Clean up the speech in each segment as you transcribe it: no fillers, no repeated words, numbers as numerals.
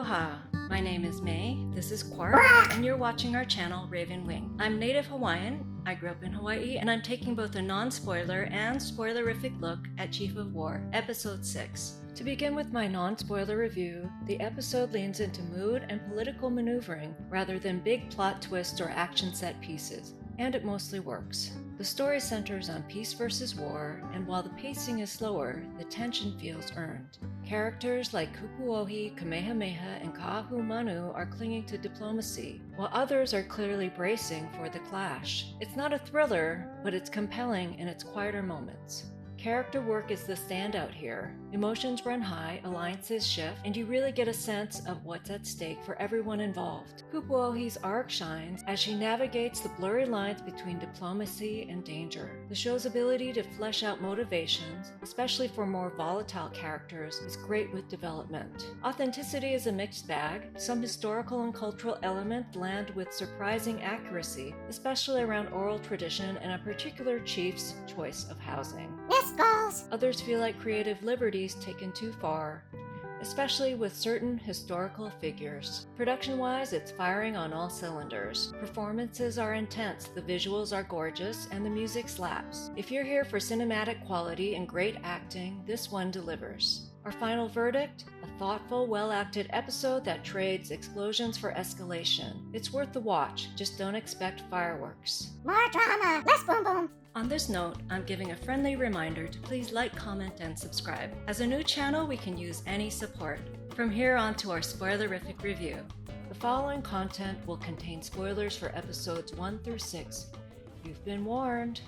Aloha! My name is May, this is Quark, and you're watching our channel Raven Wing. I'm native Hawaiian, I grew up in Hawaii, and I'm taking both a non-spoiler and spoilerific look at Chief of War, Episode 6. To begin with my non-spoiler review, the episode leans into mood and political maneuvering rather than big plot twists or action set pieces, and it mostly works. The story centers on peace versus war, and while the pacing is slower, the tension feels earned. Characters like Kupuohi, Kamehameha, and Ka'ahumanu are clinging to diplomacy, while others are clearly bracing for the clash. It's not a thriller, but it's compelling in its quieter moments. Character work is the standout here. Emotions run high, alliances shift, and you really get a sense of what's at stake for everyone involved. Kupuohi's arc shines as she navigates the blurry lines between diplomacy and danger. The show's ability to flesh out motivations, especially for more volatile characters, is great with development. Authenticity is a mixed bag. Some historical and cultural elements land with surprising accuracy, especially around oral tradition and a particular chief's choice of housing. Others feel like creative liberties taken too far, especially with certain historical figures. Production-wise, it's firing on all cylinders. Performances are intense, the visuals are gorgeous, and the music slaps. If you're here for cinematic quality and great acting, this one delivers. Our final verdict? A thoughtful, well-acted episode that trades explosions for escalation. It's worth the watch, just don't expect fireworks. More drama, less boom boom. On this note, I'm giving a friendly reminder to please like, comment, and subscribe. As a new channel, we can use any support. From here on to our spoilerific review. The following content will contain spoilers for episodes 1 through 6. You've been warned.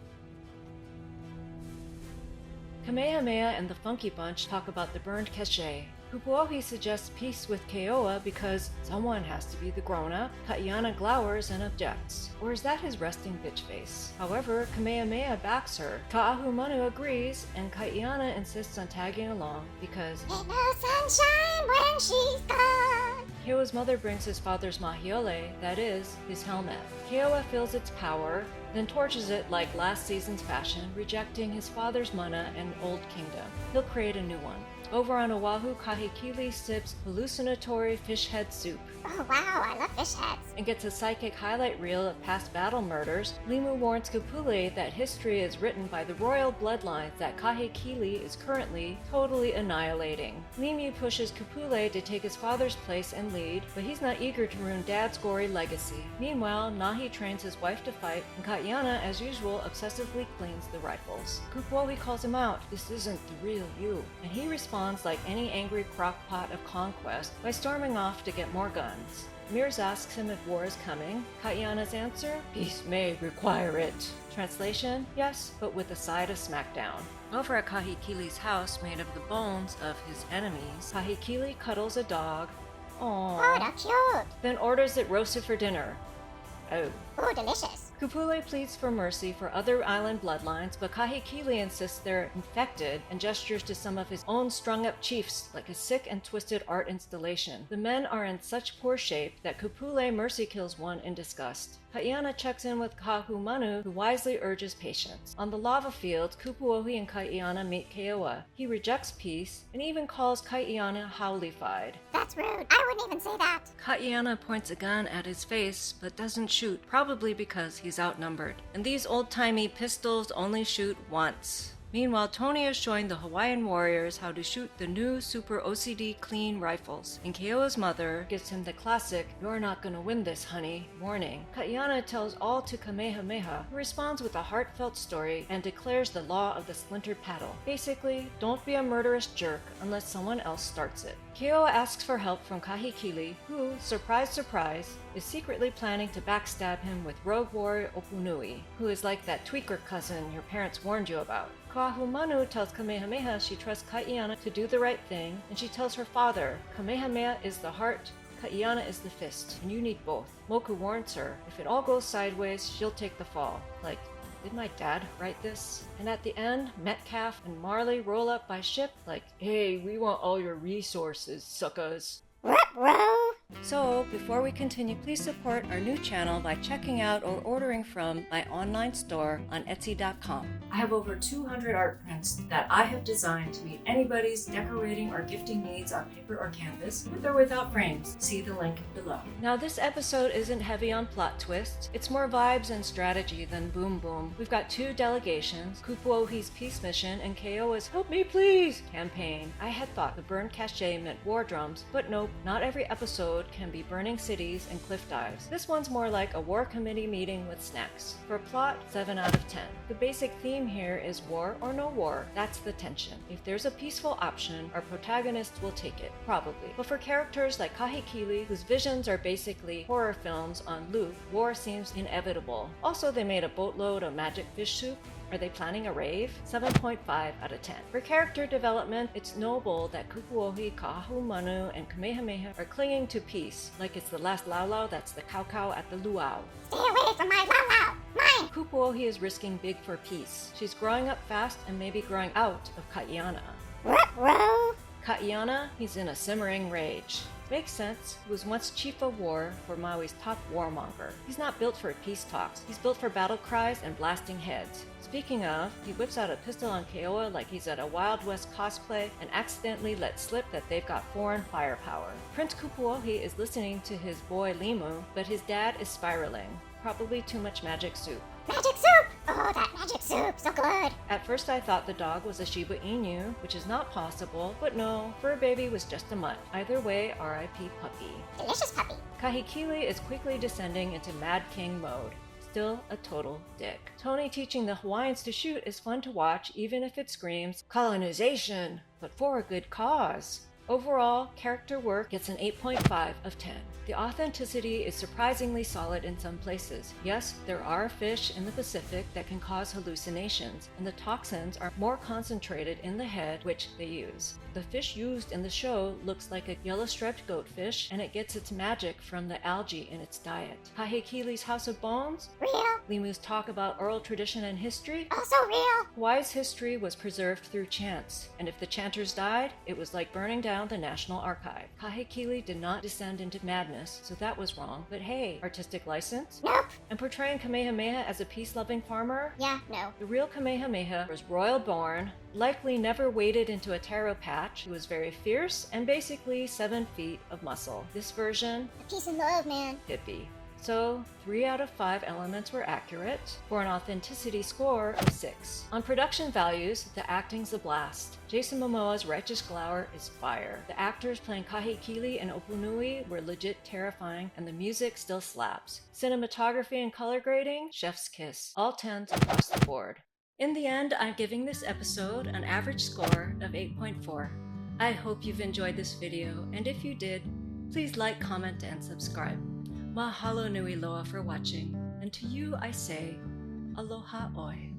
Kamehameha and the Funky Bunch talk about the burned cache. Kupuohi suggests peace with Keoa because someone has to be the grown-up. Kaiana glowers and objects. Or is that his resting bitch face? However, Kamehameha backs her. Ka'ahumanu agrees, and Kaiana insists on tagging along because Ain't no sunshine when she's gone. Keoa's mother brings his father's mahiole, that is, his helmet. Keoa feels its power, then torches it like last season's fashion, rejecting his father's mana and old kingdom. He'll create a new one. Over on Oahu, Kahekili sips hallucinatory fish head soup Oh wow, I love fish heads. and gets a psychic highlight reel of past battle murders. Limu warns Kapule that history is written by the royal bloodlines that Kahekili is currently totally annihilating. Limu pushes Kapule to take his father's place and lead, but he's not eager to ruin Dad's gory legacy. Meanwhile, Nahi trains his wife to fight, and Kaiana, as usual, obsessively cleans the rifles. Kupuohi calls him out, "This isn't the real you," and he responds like any angry crockpot of conquest by storming off to get more guns. Mears asks him if war is coming. Kaiana's answer? Peace may require it. Translation? Yes, but with a side of smackdown. Over at Kahekili's house made of the bones of his enemies, Kahekili cuddles a dog. Oh, Aww. that's cute. Then orders it roasted for dinner. Oh. Ooh, delicious. Kupule pleads for mercy for other island bloodlines, but Kahekili insists they're infected and gestures to some of his own strung-up chiefs like a sick and twisted art installation. The men are in such poor shape that Kupule mercy kills one in disgust. Kaiana checks in with Kahumanu, who wisely urges patience. On the lava field, Kupuohi and Kaiana meet Keoa. He rejects peace and even calls Kaiana howlified. That's rude. I wouldn't even say that. Kaiana points a gun at his face but doesn't shoot, probably because he's outnumbered. And these old-timey pistols only shoot once. Meanwhile, Tony is showing the Hawaiian warriors how to shoot the new Super OCD clean rifles, and Keoa's mother gives him the classic, "You're not gonna win this, honey," warning. Kaiana tells all to Kamehameha, who responds with a heartfelt story and declares the law of the splintered paddle. Basically, don't be a murderous jerk unless someone else starts it. Keoa asks for help from Kahekili, who, surprise surprise, is secretly planning to backstab him with rogue warrior Opunui, who is like that tweaker cousin your parents warned you about. Ka'ahumanu tells Kamehameha she trusts Kaiana to do the right thing, and she tells her father, Kamehameha is the heart, Kaiana is the fist, and you need both. Moku warns her, if it all goes sideways, she'll take the fall. Like, did my dad write this? And at the end, Metcalf and Marley roll up by ship like, "Hey, we want all your resources, suckers." Ruh-roh. So, before we continue, please support our new channel by checking out or ordering from my online store on Etsy.com. I have over 200 art prints that I have designed to meet anybody's decorating or gifting needs on paper or canvas, with or without frames. See the link below. Now, this episode isn't heavy on plot twists. It's more vibes and strategy than boom boom. We've got two delegations, Kupuohi's peace mission and Keoa's help me please campaign. I had thought the burn cachet meant war drums, but nope, not every episode can be burning cities and cliff dives. This one's more like a war committee meeting with snacks. For plot, 7 out of 10. The basic theme here is war or no war. That's the tension. If there's a peaceful option, our protagonists will take it, probably. But for characters like Kahekili, whose visions are basically horror films on loop, war seems inevitable. Also, they made a boatload of magic fish soup. Are they planning a rave? 7.5 out of 10. For character development, it's noble that Kupuohi, Kaahumanu, and Kamehameha are clinging to peace, like it's the last Laulau that's the Kaukau at the Luau. Stay away from my Laulau! Mine! Kupuohi is risking big for peace. She's growing up fast and maybe growing out of Kaiana. Ruh-roh! Kaiana, he's in a simmering rage. Makes sense. He was once chief of war for Maui's top warmonger. He's not built for peace talks. He's built for battle cries and blasting heads. Speaking of, he whips out a pistol on Keoa like he's at a Wild West cosplay and accidentally lets slip that they've got foreign firepower. Prince Kupuohi is listening to his boy Limu, but his dad is spiraling. Probably too much magic soup. Magic soup! Oh, that magic soup, so good! At first I thought the dog was a Shiba Inu, which is not possible, but no, fur baby was just a mutt. Either way, R.I.P. puppy. Delicious puppy. Kahekili is quickly descending into Mad King mode. Still a total dick. Tony teaching the Hawaiians to shoot is fun to watch, even if it screams colonization, but for a good cause. Overall, character work gets an 8.5 of 10. The authenticity is surprisingly solid in some places. Yes, there are fish in the Pacific that can cause hallucinations, and the toxins are more concentrated in the head, which they use. The fish used in the show looks like a yellow-striped goatfish, and it gets its magic from the algae in its diet. Kahekili's House of Bones? Real? Limu's talk about oral tradition and history? Also real? Hawaii's history was preserved through chants, and if the chanters died, it was like burning down the National Archive. Kahekili did not descend into madness, so that was wrong. But hey, artistic license? Nope. And portraying Kamehameha as a peace-loving farmer? Yeah, no. The real Kamehameha was royal-born, likely never waded into a taro patch. He was very fierce and basically 7 feet of muscle. This version? Peace and love, man. Hippie. So, 3 out of 5 elements were accurate, for an authenticity score of 6. On production values, the acting's a blast. Jason Momoa's righteous glower is fire. The actors playing Kahekili and Opunui were legit terrifying, and the music still slaps. Cinematography and color grading, chef's kiss. All 10s across the board. In the end, I'm giving this episode an average score of 8.4. I hope you've enjoyed this video, and if you did, please like, comment, and subscribe. Mahalo nui loa for watching, and to you I say, aloha oi.